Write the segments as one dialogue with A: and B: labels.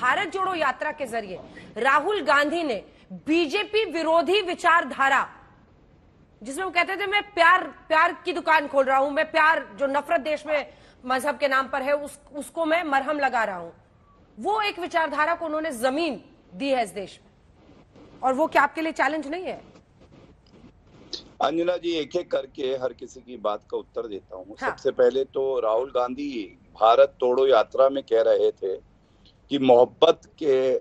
A: भारत जोड़ो यात्रा के जरिए राहुल गांधी ने बीजेपी विरोधी विचारधारा, जिसमें वो कहते थे मैं प्यार की दुकान खोल रहा हूं, मैं प्यार जो नफरत देश में मजहब के नाम पर है उसको मैं मरहम लगा रहा हूं, वो एक विचारधारा को उन्होंने जमीन दी है इस देश में। और वो क्या आपके लिए चैलेंज नहीं है?
B: अंजना जी, एक एक करके हर किसी की बात का उत्तर देता हूँ।
A: हाँ।
B: सबसे पहले तो राहुल गांधी भारत तोड़ो यात्रा में कह रहे थे कि मोहब्बत के,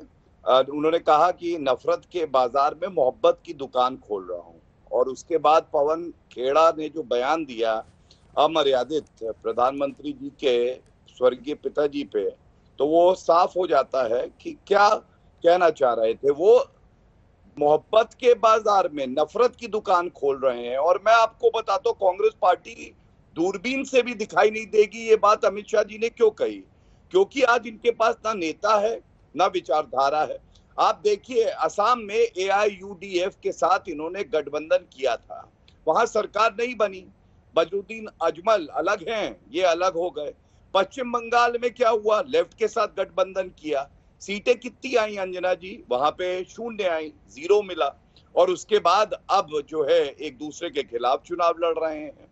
B: उन्होंने कहा कि नफरत के बाजार में मोहब्बत की दुकान खोल रहा हूँ। और उसके बाद पवन खेड़ा ने जो बयान दिया अमर्यादित प्रधानमंत्री जी के स्वर्गीय पिताजी पे, तो वो साफ हो जाता है कि क्या कहना चाह रहे थे। वो मोहब्बत के बाजार में नफरत की दुकान खोल रहे हैं। और मैं आपको बताता हूं, कांग्रेस पार्टी दूरबीन से भी दिखाई नहीं देगी। ये बात अमित शाह जी ने क्यों कही? क्योंकि आज इनके पास ना नेता है ना विचारधारा है। आप देखिए, असम में एआईयूडीएफ के साथ इन्होंने गठबंधन किया था, वहां सरकार नहीं बनी। बदरुद्दीन अजमल अलग हैं, ये अलग हो गए। पश्चिम बंगाल में क्या हुआ? लेफ्ट के साथ गठबंधन किया, सीटें कितनी आई अंजना जी? वहां पे 0 आई, 0 मिला। और उसके बाद अब जो है एक दूसरे के खिलाफ चुनाव लड़ रहे हैं।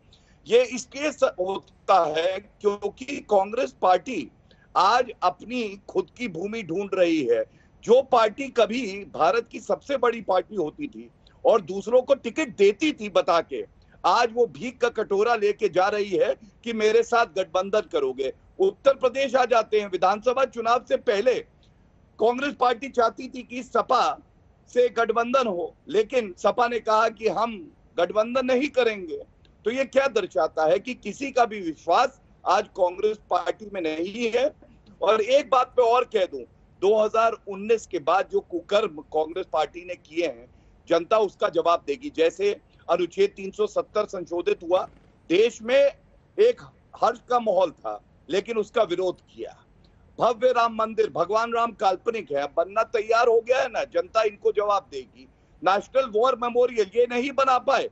B: ये इसलिए होता है क्योंकि कांग्रेस पार्टी आज अपनी खुद की भूमि ढूंढ रही है। जो पार्टी कभी भारत की सबसे बड़ी पार्टी होती थी और दूसरों को टिकट देती थी बता के, आज वो भीख का कटोरा लेके जा रही है कि मेरे साथ गठबंधन करोगे। उत्तर प्रदेश आ जाते हैं, विधानसभा चुनाव से पहले कांग्रेस पार्टी चाहती थी कि सपा से गठबंधन हो, लेकिन सपा ने कहा कि हम गठबंधन नहीं करेंगे। तो ये क्या दर्शाता है कि किसी का भी विश्वास आज कांग्रेस पार्टी में नहीं है। और एक बात पे और कह दूं, 2019 के बाद जो कुकर्म कांग्रेस पार्टी ने किए हैं, जनता उसका जवाब देगी। जैसे अनुच्छेद 370 संशोधित हुआ, देश में एक हर्ष का माहौल था, लेकिन उसका विरोध किया। भव्य राम मंदिर, भगवान राम काल्पनिक है, बनना तैयार हो गया है ना, जनता इनको जवाब देगी। नेशनल वॉर मेमोरियल ये नहीं बना पाए,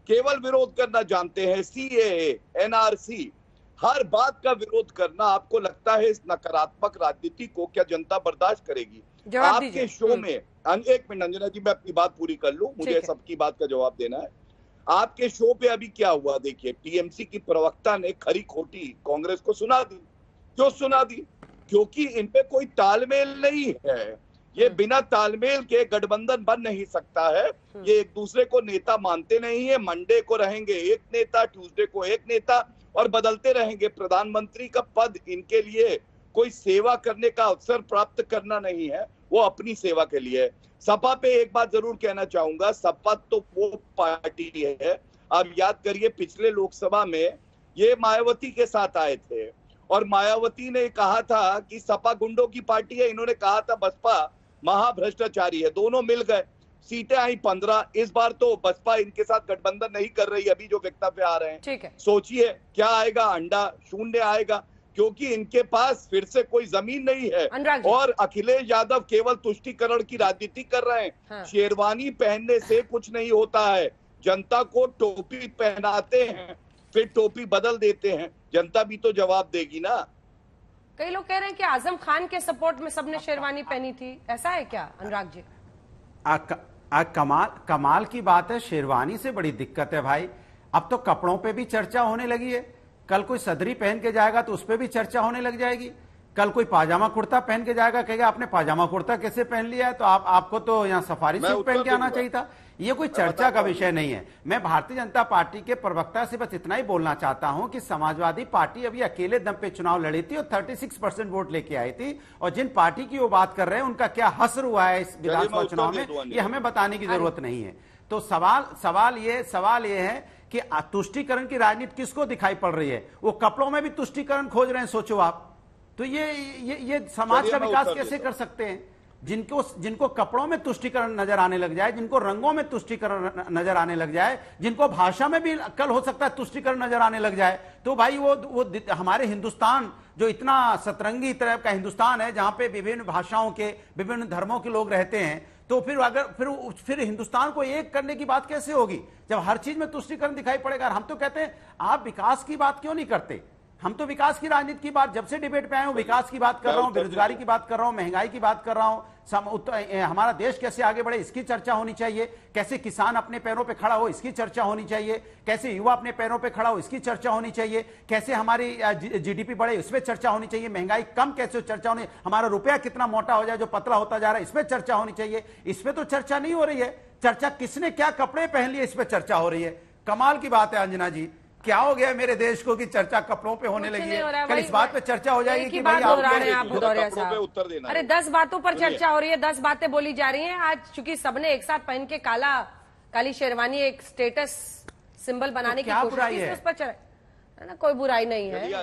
B: केवल विरोध करना जानते हैं। सीएए, एनआरसी, हर बात का विरोध करना। आपको लगता है इस नकारात्मक राजनीति को क्या जनता बर्दाश्त करेगी? आपके शो में, एक मिनट अंजना जी, मैं अपनी बात पूरी कर लूं, मुझे सबकी बात का जवाब देना है। आपके शो पे अभी क्या हुआ देखिए, टीएमसी की प्रवक्ता ने खरी खोटी कांग्रेस को सुना दी। क्यों सुना दी? क्योंकि इनपे कोई तालमेल नहीं है। ये बिना तालमेल के गठबंधन बन नहीं सकता है। ये एक दूसरे को नेता मानते नहीं है। मंडे को रहेंगे एक नेता, ट्यूसडे को एक नेता, और बदलते रहेंगे। प्रधानमंत्री का पद इनके लिए कोई सेवा करने का अवसर प्राप्त करना नहीं है, वो अपनी सेवा के लिए। सपा पे एक बात जरूर कहना चाहूंगा, सपा तो वो पार्टी है, आप याद करिए पिछले लोकसभा में ये मायावती के साथ आए थे और मायावती ने कहा था कि सपा गुंडों की पार्टी है, इन्होंने कहा था बसपा महाभ्रष्टाचारी है। दोनों मिल गए, सीटें आई 15। इस बार तो बसपा इनके साथ गठबंधन नहीं कर रही, अभी जो वक्तव्य आ रहे हैं।
A: ठीक है,
B: सोचिए क्या आएगा, अंडा 0 आएगा, क्योंकि इनके पास फिर से कोई जमीन नहीं है। और अखिलेश यादव केवल तुष्टीकरण की राजनीति कर रहे हैं। हाँ। शेरवानी पहनने से कुछ नहीं होता है, जनता को टोपी पहनाते हैं, फिर टोपी बदल देते हैं। जनता भी तो जवाब देगी ना।
A: कई लोग कह रहे हैं कि आजम खान के सपोर्ट में सबने शेरवानी पहनी थी, ऐसा है क्या अनुराग जी?
C: कमाल की बात है, शेरवानी से बड़ी दिक्कत है भाई। अब तो कपड़ों पे भी चर्चा होने लगी है। कल कोई सदरी पहन के जाएगा तो उस पे भी चर्चा होने लग जाएगी। कल कोई पाजामा कुर्ता पहन के जाएगा, कहेगा आपने पाजामा कुर्ता कैसे पहन लिया है, तो आपको तो यहाँ सफारी सूट पहन के आना चाहिए था। ये कोई चर्चा का विषय नहीं है। मैं भारतीय जनता पार्टी के प्रवक्ता से बस इतना ही बोलना चाहता हूं कि समाजवादी पार्टी अभी अकेले दम पे चुनाव लड़ी थी और 36% वोट लेके आई थी, और जिन पार्टी की वो बात कर रहे हैं उनका क्या हश्र हुआ है इस विधानसभा चुनाव में, ये हमें बताने की जरूरत नहीं है। तो सवाल ये है कि तुष्टीकरण की राजनीति किसको दिखाई पड़ रही है? वो कपड़ों में भी तुष्टीकरण खोज रहे हैं, सोचो आप। तो ये समाज का विकास कैसे कर सकते हैं? जिनको कपड़ों में तुष्टीकरण नजर आने लग जाए, जिनको रंगों में तुष्टीकरण नजर आने लग जाए, जिनको भाषा में भी कल हो सकता है तुष्टीकरण नजर आने लग जाए, तो भाई वो हमारे हिंदुस्तान जो इतना सतरंगी तरह का हिंदुस्तान है, जहां पे विभिन्न भाषाओं के, विभिन्न धर्मों के लोग रहते हैं, तो फिर हिंदुस्तान को एक करने की बात कैसे होगी जब हर चीज में तुष्टीकरण दिखाई पड़ेगा? हम तो कहते हैं आप विकास की बात क्यों नहीं करते? हम तो विकास की राजनीति की बात, जब से डिबेट पे आए हूं विकास की बात कर रहा हूं, बेरोजगारी की बात कर रहा हूं, महंगाई की बात कर रहा हूं, हमारा देश कैसे आगे बढ़े इसकी चर्चा होनी चाहिए, कैसे किसान अपने पैरों पे खड़ा हो इसकी चर्चा होनी चाहिए, कैसे युवा अपने पैरों पे खड़ा हो इसकी चर्चा होनी चाहिए, कैसे हमारी जीडीपी बढ़े इस पर चर्चा होनी चाहिए, महंगाई कम कैसे चर्चा होनी, हमारा रुपया कितना मोटा हो जाए जो पतला होता जा रहा है इस पर चर्चा होनी चाहिए। इस पर तो चर्चा नहीं हो रही है। चर्चा किसने क्या कपड़े पहन लिए इस पर चर्चा हो रही है। कमाल की बात है अंजना जी, क्या हो गया मेरे देश को कि चर्चा कपड़ों पे होने लगी है। कल इस बात पे चर्चा हो जाएगी कि भाई
A: आप भदौरिया
B: कपड़ों पे उत्तर
A: साहब,
B: देना
A: अरे 10 बातों पर चर्चा हो रही है, 10 बातें बोली जा रही हैं। आज चूंकि सबने एक साथ पहन के काली शेरवानी एक स्टेटस सिंबल बनाने की कोशिश की, उस पर चर्चा, कोई बुराई नहीं है।